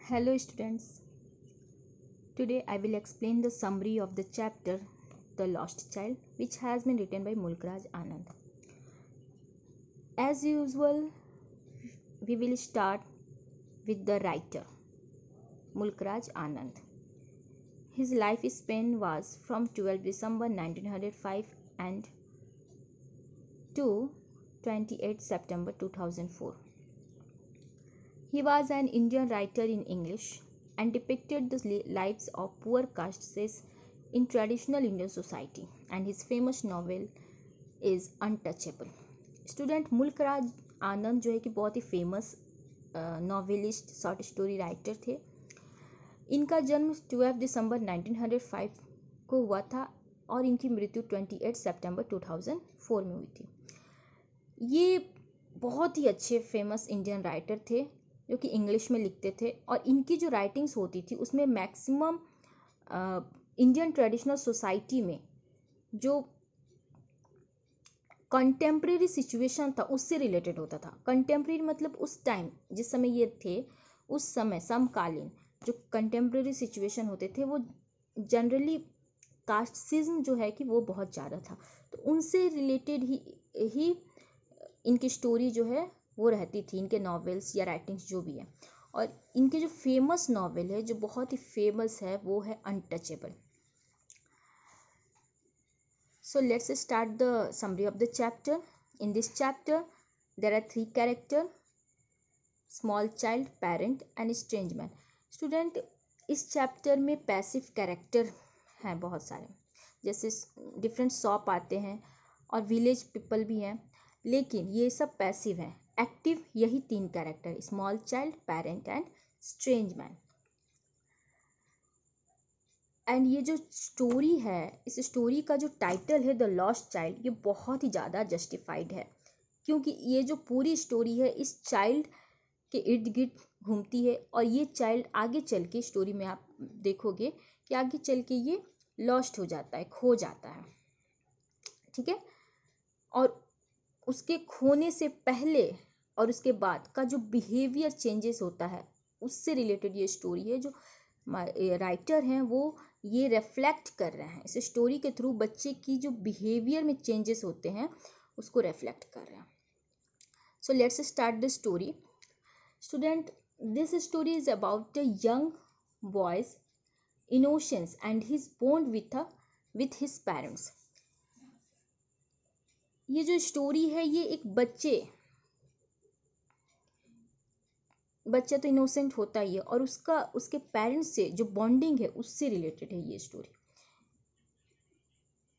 Hello students. Today I will explain the summary of the chapter The Lost Child, which has been written by Mulkraj Anand. As usual, we will start with the writer Mulkraj Anand. His lifespan was from 12 December 1905 and to 28 September 2004. He was an Indian writer in English and depicted the lives of poor castes in traditional Indian society, and his famous novel is Untouchable. Student Mulk Raj Anand जो है कि बहुत ही famous novelist short story writer थे. इनका जन्म 12 दिसंबर 1905 को हुआ था और इनकी मृत्यु 28 सितंबर 2004 में हुई थी. ये बहुत ही अच्छे फेमस इंडियन राइटर थे जो कि इंग्लिश में लिखते थे, और इनकी जो राइटिंग्स होती थी उसमें मैक्सिमम इंडियन ट्रेडिशनल सोसाइटी में जो कंटेम्प्रेरी सिचुएशन था उससे रिलेटेड होता था. कंटेम्प्रेरी मतलब उस टाइम जिस समय ये थे उस समय समकालीन जो कंटेम्प्रेरी सिचुएशन होते थे वो जनरली कास्टिज्म जो है कि वो बहुत ज़्यादा था, तो उनसे रिलेटेड ही इनकी स्टोरी जो है वो रहती थी, इनके नॉवेल्स या राइटिंग्स जो भी है. और इनके जो फेमस नॉवेल है जो बहुत ही फेमस है वो है untouchable. So let's start the summary of the chapter. In this chapter, there are three characters: small child, parent, and strange man. Student, इस चैप्टर में पैसिव कैरेक्टर हैं बहुत सारे, जैसे डिफरेंट शॉप आते हैं और विलेज पीपल भी हैं, लेकिन ये सब पैसिव हैं. एक्टिव यही तीन character: small child, parent and strange man. And ये जो स्टोरी है, इस स्टोरी का जो टाइटल है द लॉस्ट चाइल्ड, ये बहुत ही ज़्यादा जस्टिफाइड है, क्योंकि ये जो पूरी स्टोरी है इस चाइल्ड के इर्द गिर्द घूमती है. और ये चाइल्ड आगे चल के स्टोरी में आप देखोगे कि आगे चल के ये लॉस्ट हो जाता है, खो जाता है. ठीक है. और उसके खोने से पहले और उसके बाद का जो बिहेवियर चेंजेस होता है उससे रिलेटेड ये स्टोरी है. जो राइटर हैं वो ये रिफ्लेक्ट कर रहे हैं, इस स्टोरी के थ्रू बच्चे की जो बिहेवियर में चेंजेस होते हैं उसको रिफ्लेक्ट कर रहे हैं. So let's start the story. Student, this story is about a young boys innocence and his bond with his parents. ये जो स्टोरी है ये एक बच्चा तो इनोसेंट होता ही है और उसके पेरेंट्स से जो बॉन्डिंग है उससे रिलेटेड है ये story.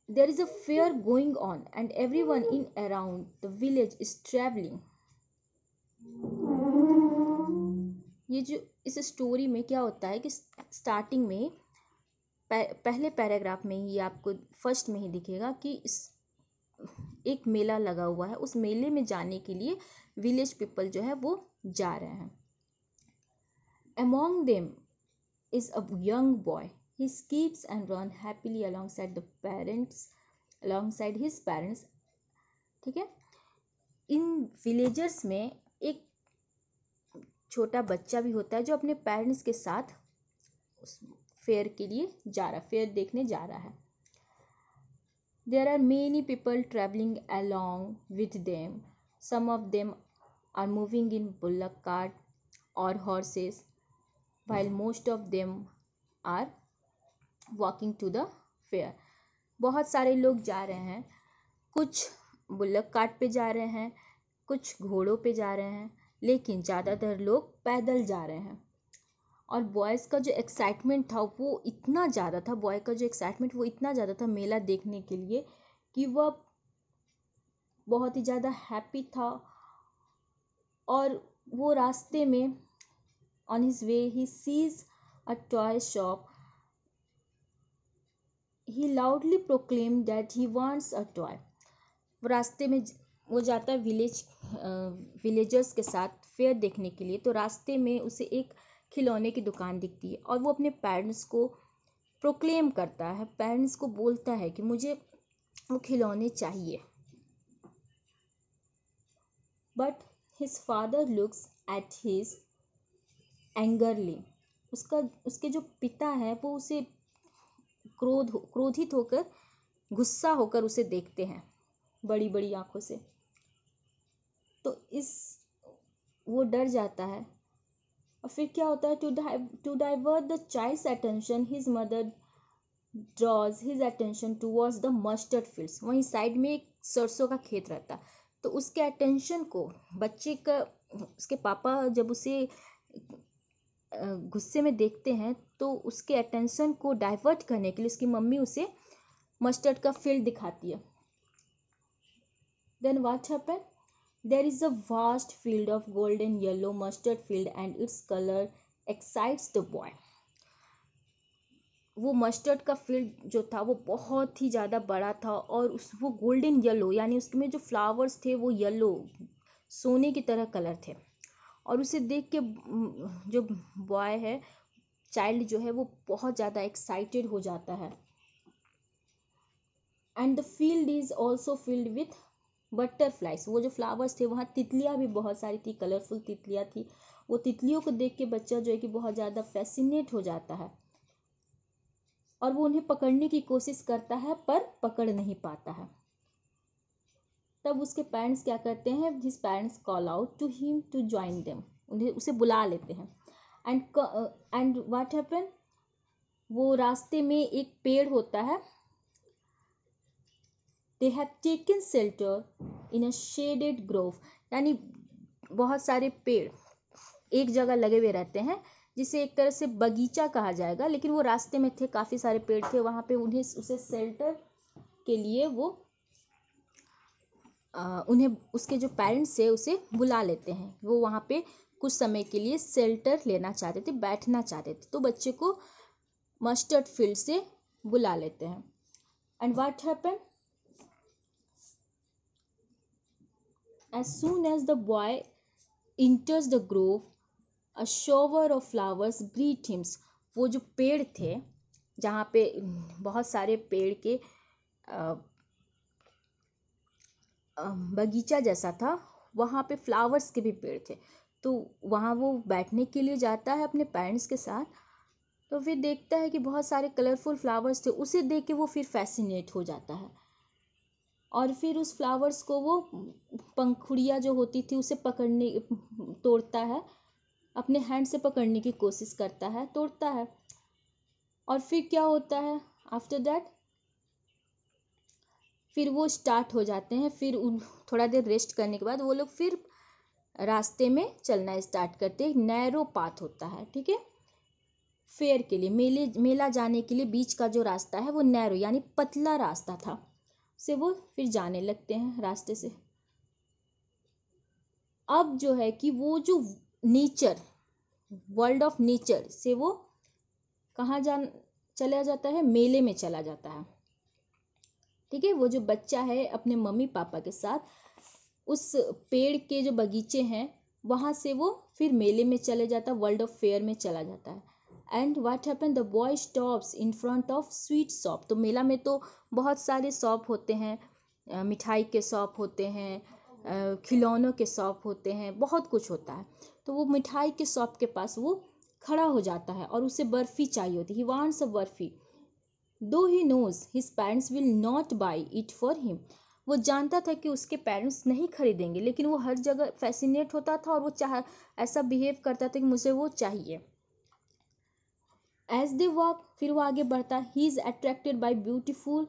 There is a fair going on and everyone in around the village is travelling. ये जो इस स्टोरी में क्या होता है कि स्टार्टिंग में पहले पैराग्राफ में ही आपको फर्स्ट में ही दिखेगा कि एक मेला लगा हुआ है. उस मेले में जाने के लिए विलेज पीपल जो है वो जा रहे हैं. Among them is a young boy. He skips and runs happily alongside his parents. ठीक है. इन विलेजर्स में एक छोटा बच्चा भी होता है जो अपने पेरेंट्स के साथ उस फेयर के लिए जा रहा है, फेयर देखने जा रहा है. There are many people traveling along with them. Some of them are moving in bullock cart or horses, while most of them are walking to the fair. बहुत सारे लोग जा रहे हैं, कुछ बुल्लक कार्ट पे जा रहे हैं, कुछ घोड़ों पे जा रहे हैं, लेकिन ज़्यादातर लोग पैदल जा रहे हैं. और बॉयज़ का जो एक्साइटमेंट था वो इतना ज़्यादा था, मेला देखने के लिए, कि वह बहुत ही ज़्यादा हैप्पी था. और वो रास्ते में on his way he sees a toy shop. He loudly proclaimed that he wants a toy. वो रास्ते में वो जाता है विलेजर्स के साथ फेयर देखने के लिए, तो रास्ते में उसे एक खिलौने की दुकान दिखती है और वो अपने पेरेंट्स को प्रोक्लेम करता है, पेरेंट्स को बोलता है कि मुझे वो खिलौने चाहिए. But his father looks at his angrily उसके जो पिता है वो उसे क्रोधित होकर, गुस्सा होकर उसे देखते हैं बड़ी बड़ी आंखों से। तो वो डर जाता है। और फिर क्या होता है, to divert the child's attention his mother draws his attention towards the mustard fields. वहीं साइड में एक सरसों का खेत रहता है, तो उसके अटेंशन को बच्चे का, उसके पापा जब उसे गुस्से में देखते हैं तो उसके अटेंशन को डाइवर्ट करने के लिए उसकी मम्मी उसे मस्टर्ड का फील्ड दिखाती है। Then what happen, there is a vast field of golden yellow mustard field and its colour excites the boy. वो मस्टर्ड का फील्ड जो था वो बहुत ही ज़्यादा बड़ा था और वो गोल्डन येलो, यानी उसमें जो फ्लावर्स थे वो येलो, सोने की तरह कलर थे। और उसे देख के जो बॉय है, चाइल्ड जो है, वो बहुत ज़्यादा एक्साइटेड हो जाता है। And the field is also filled with butterflies. वो जो फ्लावर्स थे, वहाँ तितलियाँ भी बहुत सारी थी, कलरफुल तितलियाँ थी। वो तितलियों को देख के बच्चा जो है कि बहुत ज़्यादा फैसिनेट हो जाता है और वो उन्हें पकड़ने की कोशिश करता है पर पकड़ नहीं पाता है। तब उसके पेरेंट्स क्या करते हैं, his parents call out to him to join them. उसे बुला लेते हैं। एंड व्हाट हैपन, वो रास्ते में एक पेड़ होता है। They have taken shelter in a shaded Grove, यानी बहुत सारे पेड़ एक जगह लगे हुए रहते हैं, जिसे एक तरह से बगीचा कहा जाएगा, लेकिन वो रास्ते में थे, काफ़ी सारे पेड़ थे वहाँ पे। उसे शेल्टर के लिए उन्हें उसके जो पेरेंट्स है उसे बुला लेते हैं। वो वहाँ पे कुछ समय के लिए शेल्टर लेना चाहते थे, बैठना चाहते थे, तो बच्चे को मस्टर्ड फील्ड से बुला लेते हैं। And what happen, as soon as the boy enters the grove a shower of flowers greet him. वो जो पेड़ थे, जहाँ पे बहुत सारे पेड़ के बगीचा जैसा था, वहाँ पे फ्लावर्स के भी पेड़ थे। तो वहाँ वो बैठने के लिए जाता है अपने पेरेंट्स के साथ। तो फिर देखता है कि बहुत सारे कलरफुल फ्लावर्स थे। उसे देख के वो फिर फैसिनेट हो जाता है और फिर उस फ्लावर्स को वो पंखुड़ियाँ जो होती थी उसे तोड़ता है, अपने हैंड से पकड़ने की कोशिश करता है, तोड़ता है। और फिर क्या होता है, आफ्टर दैट फिर वो स्टार्ट हो जाते हैं। फिर थोड़ा देर रेस्ट करने के बाद वो लोग फिर रास्ते में चलना स्टार्ट करते हैं। नैरो पाथ होता है, ठीक है, फेयर के लिए, मेला जाने के लिए बीच का जो रास्ता है वो नैरो यानी पतला रास्ता था, से वो फिर जाने लगते हैं रास्ते से। अब जो है कि वो जो नेचर, वर्ल्ड ऑफ नेचर से वो कहाँ चला जाता है, मेले में चला जाता है, ठीक है। वो जो बच्चा है अपने मम्मी पापा के साथ उस पेड़ के जो बगीचे हैं वहाँ से वो फिर मेले में चले जाता है, वर्ल्ड ऑफ फेयर में चला जाता है। And what happen, the boy stops in front of sweet shop. तो मेला में तो बहुत सारे शॉप होते हैं, मिठाई के शॉप होते हैं, खिलौनों के शॉप होते हैं, बहुत कुछ होता है। तो वो मिठाई के शॉप के पास वो खड़ा हो जाता है और उसे बर्फ़ी चाहिए होती है। He wants a barfi, though he knows his parents will not buy it for him. वो जानता था कि उसके पेरेंट्स नहीं खरीदेंगे, लेकिन वो हर जगह फैसिनेट होता था और वो ऐसा बिहेव करता था कि मुझे वो चाहिए। एज दे वॉक, फिर वो आगे बढ़ता, he is attracted by beautiful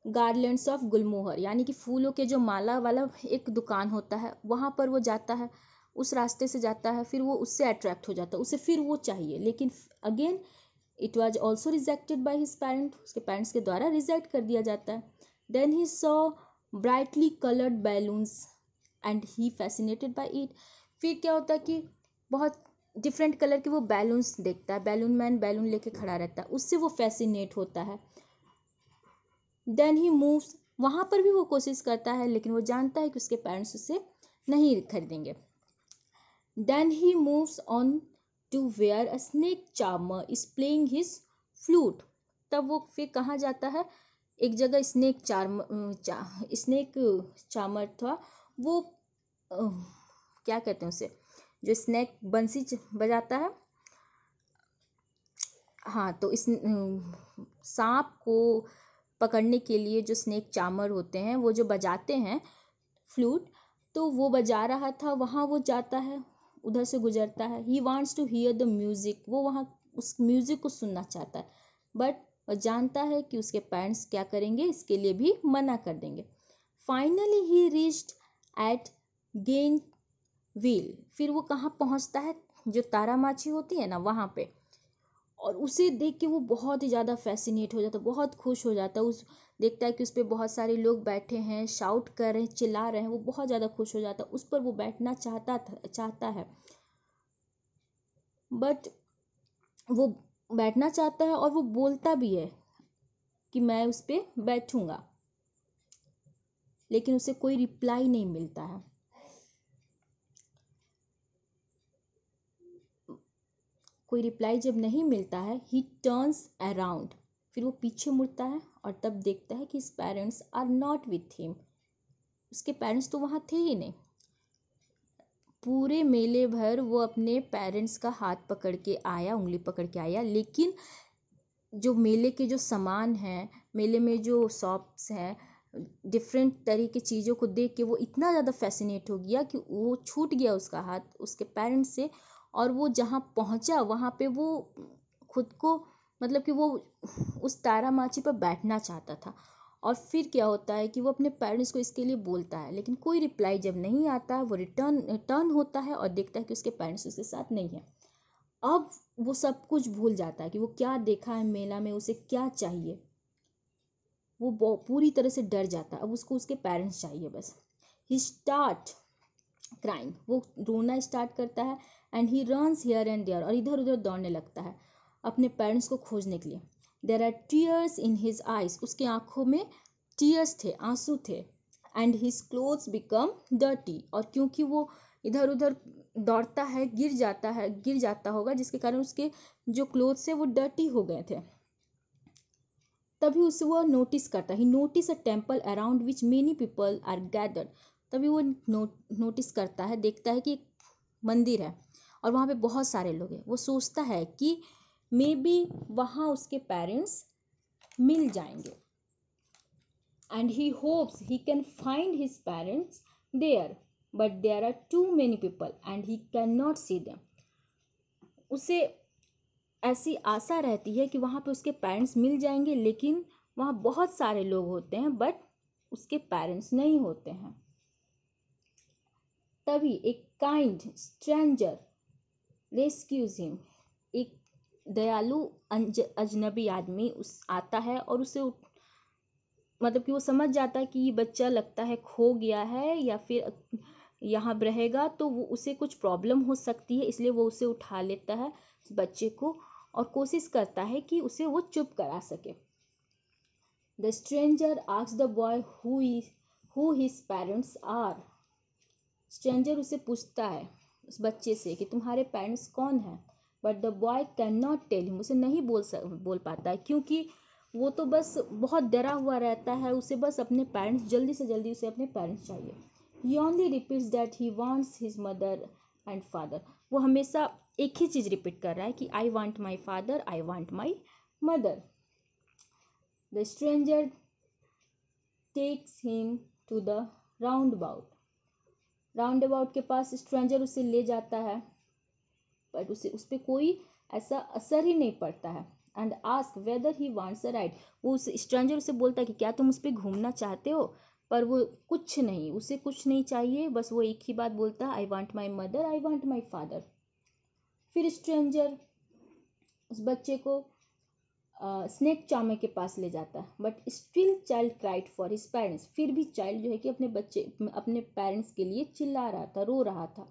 garlands of gulmohar, यानी कि फूलों के जो माला वाला एक दुकान होता है वहाँ पर वो जाता है, उस रास्ते से जाता है। फिर वो उससे अट्रैक्ट हो जाता है, उसे फिर वो चाहिए, लेकिन again it was also rejected by his parent, उसके पेरेंट्स के द्वारा रिजेक्ट कर दिया जाता है। Then he saw brightly coloured balloons and he fascinated by it. फिर क्या होता है कि बहुत डिफरेंट कलर के वो बैलून्स देखता है, बैलून मैन बैलून लेके खड़ा रहता है, उससे वो फैसिनेट होता है। देन ही मूव्स, वहाँ पर भी वो कोशिश करता है, लेकिन वो जानता है कि उसके पेरेंट्स उसे नहीं खरीदेंगे। Then he moves on to where a snake charmer is playing his flute. तब वो फिर कहाँ जाता है, एक जगह स्नेक चार्मर था, वो क्या कहते हैं उसे, जो स्नेक बंसी बजाता है, हाँ, तो इस सांप को पकड़ने के लिए जो स्नेक चार्मर होते हैं वो जो बजाते हैं फ्लूट, तो वो बजा रहा था, वहाँ वो जाता है, उधर से गुजरता है। He wants to hear the music, वो वहाँ उस म्यूजिक को सुनना चाहता है, बट वो जानता है कि उसके पेरेंट्स क्या करेंगे, इसके लिए भी मना कर देंगे। Finally he reached eight gain wheel, फिर वो कहाँ पहुँचता है, जो तारामाची होती है ना वहाँ पे, और उसे देख के वो बहुत ही ज़्यादा फैसिनेट हो जाता है, बहुत खुश हो जाता है। उस देखता है कि उस पर बहुत सारे लोग बैठे हैं, शाउट कर रहे हैं, चिल्ला रहे हैं, वो बहुत ज़्यादा खुश हो जाता है, उस पर वो बैठना चाहता है, बट वो बैठना चाहता है और वो बोलता भी है कि मैं उस पर बैठूंगा, लेकिन उसे कोई रिप्लाई नहीं मिलता है। कोई रिप्लाई जब नहीं मिलता है, ही टर्न्स अराउंड, फिर वो पीछे मुड़ता है और तब देखता है कि his parents are not with him, उसके पेरेंट्स तो वहाँ थे ही नहीं। पूरे मेले भर वो अपने पेरेंट्स का हाथ पकड़ के आया, उंगली पकड़ के आया, लेकिन जो मेले के जो सामान हैं, मेले में जो शॉप्स हैं, डिफरेंट तरह की चीज़ों को देख के वो इतना ज़्यादा फैसिनेट हो गया कि वो छूट गया उसका हाथ उसके पेरेंट्स से, और वो जहाँ पहुँचा वहाँ पे वो खुद को, मतलब कि वो उस तारामाची पर बैठना चाहता था। और फिर क्या होता है कि वो अपने पेरेंट्स को इसके लिए बोलता है, लेकिन कोई रिप्लाई जब नहीं आता, वो टर्न होता है और देखता है कि उसके पेरेंट्स उसके साथ नहीं है। अब वो सब कुछ भूल जाता है कि वो क्या देखा है मेला में, उसे क्या चाहिए, वो पूरी तरह से डर जाता है। अब उसको उसके पेरेंट्स चाहिए बस। ही स्टार्ट क्राइंग, वो रोना स्टार्ट करता है, and he runs here and there, और इधर उधर दौड़ने लगता है अपने पेरेंट्स को खोजने के लिए। There are tears in his eyes, उसकी आंखों में टीयर्स थे, आंसू थे। And his clothes become dirty, और क्योंकि वो इधर उधर दौड़ता है, गिर जाता होगा, जिसके कारण उसके जो क्लोथ्स है वो डर्टी हो गए थे। तभी उसे वो नोटिस करता है, notice a temple around which many people are gathered. तभी वो नोटिस करता है, देखता है कि एक मंदिर है और वहाँ पे बहुत सारे लोग हैं। वो सोचता है कि मे बी वहाँ उसके पेरेंट्स मिल जाएंगे, and he hopes he can find his parents there, but there are too many people and he can not see them. उसे ऐसी आशा रहती है कि वहाँ पे उसके पेरेंट्स मिल जाएंगे, लेकिन वहाँ बहुत सारे लोग होते हैं, बट उसके पेरेंट्स नहीं होते हैं। तभी एक काइंड स्ट्रेंजर रेस्क्यूज हिम, एक दयालु अजनबी आदमी उस आता है और उसे मतलब कि वो समझ जाता है कि ये बच्चा लगता है खो गया है या फिर यहाँ रहेगा तो वो उसे कुछ प्रॉब्लम हो सकती है, इसलिए वो उसे उठा लेता है उस बच्चे को और कोशिश करता है कि उसे वो चुप करा सके। The stranger asks the boy who his parents are, stranger उसे पूछता है उस बच्चे से कि तुम्हारे पेरेंट्स कौन हैं, but the boy can not tell him, उसे नहीं बोल पाता है, क्योंकि वो तो बस बहुत डरा हुआ रहता है, उसे बस अपने पेरेंट्स, जल्दी से जल्दी उसे अपने पेरेंट्स चाहिए। He only repeats that he wants his mother and father, वो हमेशा एक ही चीज़ रिपीट कर रहा है कि I want my father, I want my mother. The stranger takes him to the roundabout के पास स्ट्रेंजर उसे ले जाता है, बट उसे उस पर कोई ऐसा असर ही नहीं पड़ता है। And ask weather he wants a ride, वो उस स्ट्रेंजर उसे बोलता है कि क्या तुम उस पर घूमना चाहते हो, पर वो कुछ नहीं, उसे कुछ नहीं चाहिए, बस वो एक ही बात बोलता है, आई want my mother, I want my father. फिर स्ट्रेंजर उस बच्चे को स्नेक चार्मर के पास ले जाता है, but still child cried for his parents, फिर भी चाइल्ड जो है कि अपने पेरेंट्स के लिए चिल्ला रहा था, रो रहा था।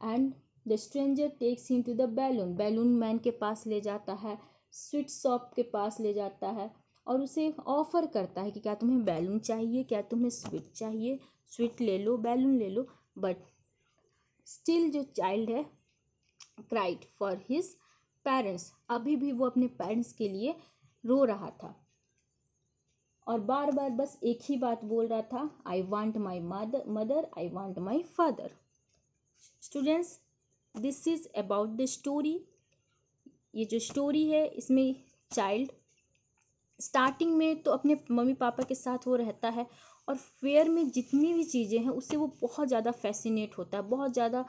And the stranger takes him to the balloon man के पास ले जाता है, स्वीट शॉप के पास ले जाता है और उसे ऑफर करता है कि क्या तुम्हें बैलून चाहिए, क्या तुम्हें स्वीट चाहिए, स्वीट ले लो, बैलून ले लो। बट स्टिल जो चाइल्ड है क्राइड फॉर हिज पेरेंट्स, अभी भी वो अपने पेरेंट्स के लिए रो रहा था और बार बार बस एक ही बात बोल रहा था, आई want my mother, I want my father. Students, this is about the story. ये जो स्टोरी है इसमें चाइल्ड स्टार्टिंग में तो अपने मम्मी पापा के साथ वो रहता है और फेयर में जितनी भी चीज़ें हैं उससे वो बहुत ज़्यादा फैसिनेट होता है, बहुत ज़्यादा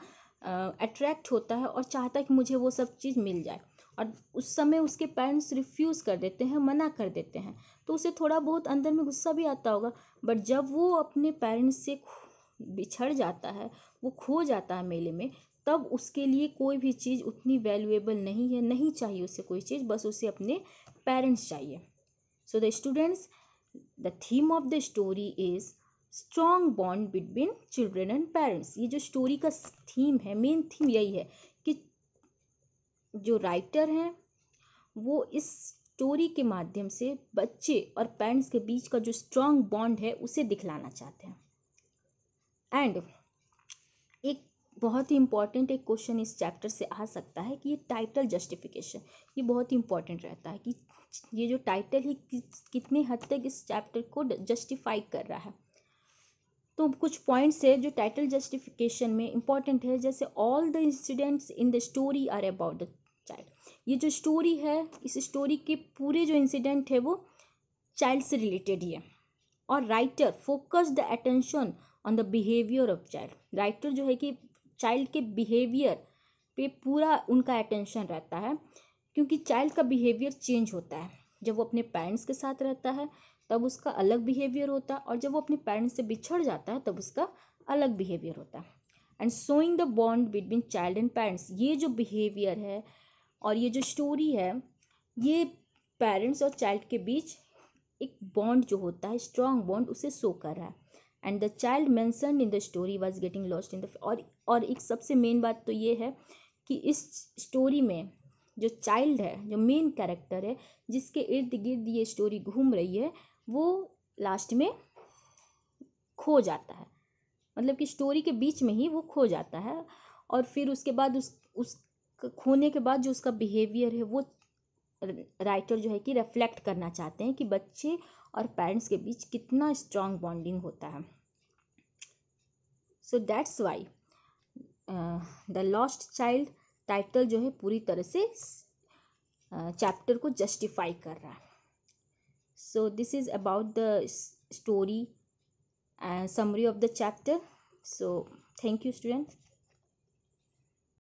अट्रैक्ट होता है और चाहता है कि मुझे वो सब चीज़ मिल जाए। और उस समय उसके पेरेंट्स रिफ्यूज़ कर देते हैं, मना कर देते हैं, तो उसे थोड़ा बहुत अंदर में गुस्सा भी आता होगा। बट जब वो अपने पेरेंट्स से बिछड़ जाता है, वो खो जाता है मेले में, तब उसके लिए कोई भी चीज़ उतनी वैल्यूएबल नहीं है, नहीं चाहिए उसे कोई चीज़, बस उसे अपने पेरेंट्स चाहिए। So the students, the theme of the story is strong bond between children and parents. ये जो स्टोरी का थीम है, मेन थीम यही है कि जो राइटर हैं वो इस स्टोरी के माध्यम से बच्चे और पेरेंट्स के बीच का जो स्ट्रॉन्ग बॉन्ड है उसे दिखलाना चाहते हैं। एंड एक बहुत ही इंपॉर्टेंट एक क्वेश्चन इस चैप्टर से आ सकता है कि ये टाइटल जस्टिफिकेशन, ये बहुत ही इंपॉर्टेंट रहता है कि ये जो टाइटल है कितनी हद तक इस चैप्टर को जस्टिफाई कर रहा है। तो कुछ पॉइंट्स है जो टाइटल जस्टिफिकेशन में इंपॉर्टेंट है, जैसे all the incidents in the story are about the child. ये जो स्टोरी है, इस स्टोरी के पूरे जो इंसिडेंट है वो चाइल्ड से रिलेटेड ही है। और writer focus the attention on the behaviour of child. Writer जो है कि चाइल्ड के बिहेवियर पे पूरा उनका अटेंशन रहता है, क्योंकि चाइल्ड का बिहेवियर चेंज होता है। जब वो अपने पेरेंट्स के साथ रहता है तब उसका अलग बिहेवियर होता है, और जब वो अपने पेरेंट्स से बिछड़ जाता है तब उसका अलग बिहेवियर होता है। And showing the bond between child and parents, ये जो बिहेवियर है और ये जो स्टोरी है, ये पेरेंट्स और चाइल्ड के बीच एक बॉन्ड जो होता है, स्ट्रॉन्ग बॉन्ड, उसे शो कर रहा है। And the child mentioned in the story was getting lost in the, और एक सबसे मेन बात तो ये है कि इस स्टोरी में जो चाइल्ड है, जो मेन कैरेक्टर है, जिसके इर्द गिर्द ये स्टोरी घूम रही है, वो लास्ट में खो जाता है। मतलब कि स्टोरी के बीच में ही वो खो जाता है, और फिर उसके बाद उस खोने के बाद जो उसका बिहेवियर है वो राइटर जो है कि रिफ्लेक्ट करना चाहते हैं कि बच्चे और पेरेंट्स के बीच कितना स्ट्रॉन्ग बॉन्डिंग होता है। So that's why the lost child title जो है पूरी तरह से चैप्टर को जस्टिफाई कर रहा है। So this is about the story and summary of the chapter. So thank you students.